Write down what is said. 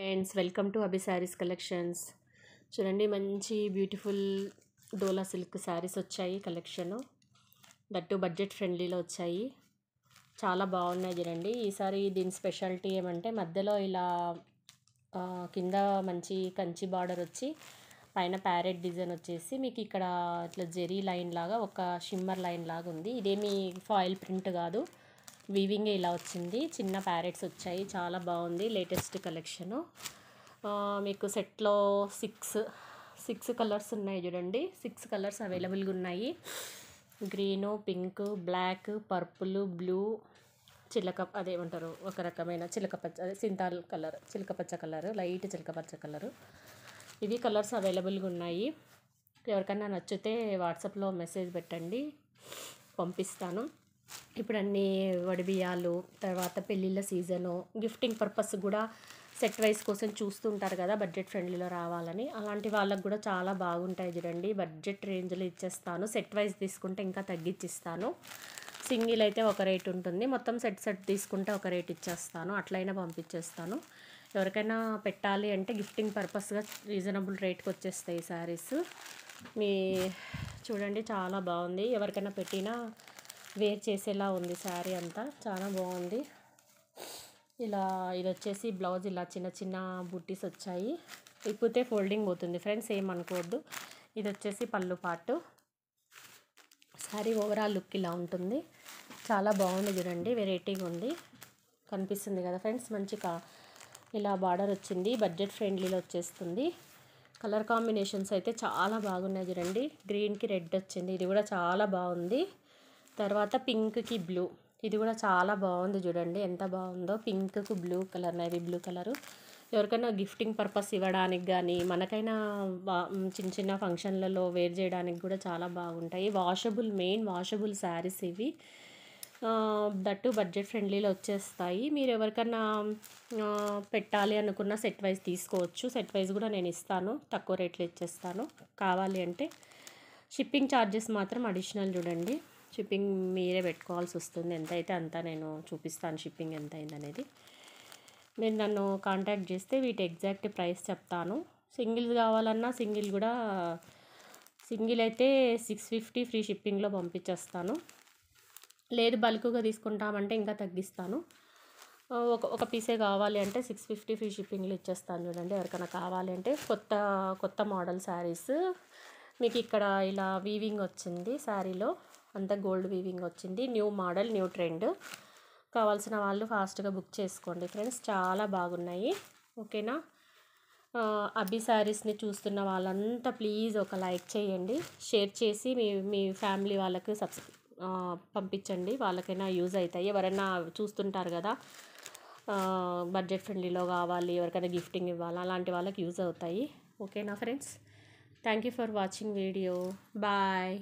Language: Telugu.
Friends, welcome to Abhi saris collections. చూడండి, మంచి బ్యూటిఫుల్ డోలా సిల్క్ శారీస్ వచ్చాయి కలెక్షన్. దట్టు బడ్జెట్ ఫ్రెండ్లీలో వచ్చాయి. చాలా బాగున్నాయి చూడండి. ఈసారి దీని స్పెషాలిటీ ఏమంటే మధ్యలో ఇలా కింద మంచి కంచి బార్డర్ వచ్చి పైన ప్యారెట్ డిజైన్ వచ్చేసి మీకు ఇక్కడ ఇట్లా జెరీ లైన్ లాగా ఒక షిమ్మర్ లైన్ లాగా ఉంది. ఇదేమి ఫాయిల్ ప్రింట్ కాదు, వీవింగే ఇలా వచ్చింది. చిన్న ప్యారెట్స్ వచ్చాయి, చాలా బాగుంది. Latest collection. మీకు సెట్లో సిక్స్ కలర్స్ ఉన్నాయి చూడండి. 6 కలర్స్ అవైలబుల్గా ఉన్నాయి. Green, pink, black, purple, blue, అదేమంటారు ఒక రకమైన చిలకపచ్చ, సింతాల్ కలర్, చిలకపచ్చ కలర్, లైట్ చిలకపచ్చ కలరు. ఇవి కలర్స్ అవైలబుల్గా ఉన్నాయి. ఎవరికైనా నచ్చితే వాట్సాప్లో మెసేజ్ పెట్టండి, పంపిస్తాను. ఇప్పుడు అన్నీ వడిబియ్యాలు, తర్వాత పెళ్ళిళ్ళ సీజను, గిఫ్టింగ్ పర్పస్ కూడా సెట్ వైజ్ కోసం చూస్తుంటారు కదా బడ్జెట్ ఫ్రెండ్లీలో రావాలని. అలాంటి వాళ్ళకు కూడా చాలా బాగుంటాయి చూడండి. బడ్జెట్ రేంజ్లో ఇచ్చేస్తాను. సెట్ వైజ్ తీసుకుంటే ఇంకా తగ్గించిస్తాను. సింగిల్ అయితే ఒక రేట్ ఉంటుంది, మొత్తం సెట్ తీసుకుంటే ఒక రేట్ ఇచ్చేస్తాను. అట్లయినా పంపించేస్తాను. ఎవరికైనా పెట్టాలి అంటే గిఫ్టింగ్ పర్పస్గా రీజనబుల్ రేట్కి వచ్చేస్తాయి శారీస్. చూడండి, చాలా బాగుంది. ఎవరికైనా పెట్టినా వేర్ చేసేలా ఉంది. శారీ అంతా చాలా బాగుంది. ఇది వచ్చేసి బ్లౌజ్ ఇలా చిన్న చిన్న బుట్టీస్ వచ్చాయి. ఇప్పుతే ఫోల్డింగ్ పోతుంది ఫ్రెండ్స్, ఏమనుకోవద్దు. ఇది వచ్చేసి పళ్ళు పాటు. శారీ ఓవరాల్ లుక్ ఇలా ఉంటుంది. చాలా బాగుంది చూడండి, వెరైటీగా ఉంది. కనిపిస్తుంది కదా ఫ్రెండ్స్, మంచిగా ఇలా బార్డర్ వచ్చింది. బడ్జెట్ ఫ్రెండ్లీలో వచ్చేస్తుంది. కలర్ కాంబినేషన్స్ అయితే చాలా బాగున్నాయి చూడండి. గ్రీన్కి రెడ్ వచ్చింది, ఇది కూడా చాలా బాగుంది. తర్వాత పింక్కి బ్లూ, ఇది కూడా చాలా బాగుంది చూడండి, ఎంత బాగుందో. పింక్కు blue colour, navy blue colour. ఎవరికైనా గిఫ్టింగ్ పర్పస్ ఇవ్వడానికి కానీ, మనకైనా చిన్న చిన్న ఫంక్షన్లలో వేర్ చేయడానికి కూడా చాలా బాగుంటాయి. మెయిన్ వాషబుల్ శారీస్ ఇవి. దట్టు బడ్జెట్ ఫ్రెండ్లీలో వచ్చేస్తాయి. మీరు ఎవరికైనా పెట్టాలి అనుకున్న సెట్ వైజ్ తీసుకోవచ్చు. సెట్ వైజ్ కూడా నేను ఇస్తాను, తక్కువ రేట్లో ఇచ్చేస్తాను. కావాలి అంటే షిప్పింగ్ ఛార్జెస్ మాత్రం అడిషనల్ చూడండి. షిప్పింగ్ మీరే పెట్టుకోవాల్సి వస్తుంది. ఎంత అయితే అంత నేను చూపిస్తాను షిప్పింగ్ ఎంత అయిందనేది. మీరు నన్ను కాంటాక్ట్ చేస్తే వీటి ఎగ్జాక్ట్ ప్రైస్ చెప్తాను. సింగిల్స్ కావాలన్నా సింగిల్ అయితే 650 ఫ్రీ షిప్పింగ్లో పంపించేస్తాను. లేదు బల్క్గా తీసుకుంటామంటే ఇంకా తగ్గిస్తాను. ఒక పీసే కావాలి అంటే 650 ఫ్రీ షిప్పింగ్లో ఇచ్చేస్తాను చూడండి. ఎవరికైనా కావాలి అంటే కొత్త మోడల్ శారీస్. మీకు ఇక్కడ ఇలా వీవింగ్ వచ్చింది శారీలో, అంతా గోల్డ్ వీవింగ్ వచ్చింది. New model, new trend. కావాల్సిన వాళ్ళు ఫాస్ట్గా బుక్ చేసుకోండి ఫ్రెండ్స్, చాలా బాగున్నాయి. ఓకేనా? అభి శారీస్ని చూస్తున్న వాళ్ళంతా ప్లీజ్ ఒక లైక్ చేయండి, షేర్ చేసి మీ ఫ్యామిలీ వాళ్ళకి పంపించండి. వాళ్ళకైనా యూజ్ అవుతాయి. ఎవరైనా చూస్తుంటారు కదా బడ్జెట్ ఫ్రెండ్లీలో కావాలి, ఎవరికైనా గిఫ్టింగ్ ఇవ్వాలి, అలాంటి వాళ్ళకి యూజ్ అవుతాయి. ఓకేనా friends? Thank you for watching video. Bye.